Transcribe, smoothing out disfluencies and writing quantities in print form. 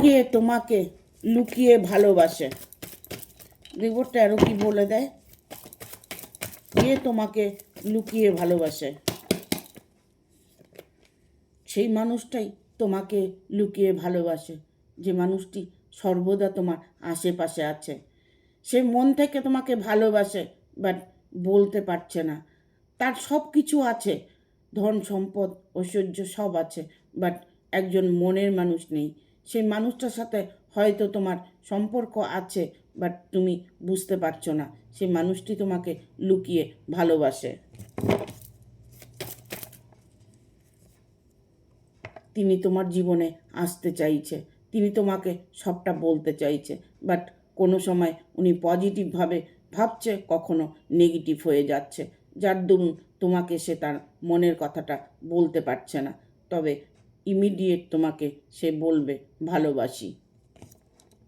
কে তোমাকে লুকিয়ে ভালোবাসে? দেখবো 13 কি বলে দেয়। কে তোমাকে লুকিয়ে ভালোবাসে? সেই মানুষটাই তোমাকে লুকিয়ে ভালোবাসে, যে মানুষটি সর্বদা তোমার আশেপাশে আছে। সে মন থেকে তোমাকে ভালোবাসে, বাট বলতে পারছে না। তার সব কিছু আছে, ধন সম্পদ ঐশ্বর্য সব আছে, বাট একজন মনের মানুষ নেই। সেই মানুষটার সাথে হয়তো তোমার সম্পর্ক আছে, বাট তুমি বুঝতে পারছো না। সেই মানুষটি তোমাকে লুকিয়ে ভালোবাসে। তিনি তোমার জীবনে আসতে চাইছে, তিনি তোমাকে সবটা বলতে চাইছে, বাট কোনো সময় উনি পজিটিভভাবে ভাবছে, কখনো নেগেটিভ হয়ে যাচ্ছে, যার দরুন তোমাকে সে তার মনের কথাটা বলতে পারছে না। তবে ইমিডিয়েট তোমাকে সে বলবে ভালোবাসি।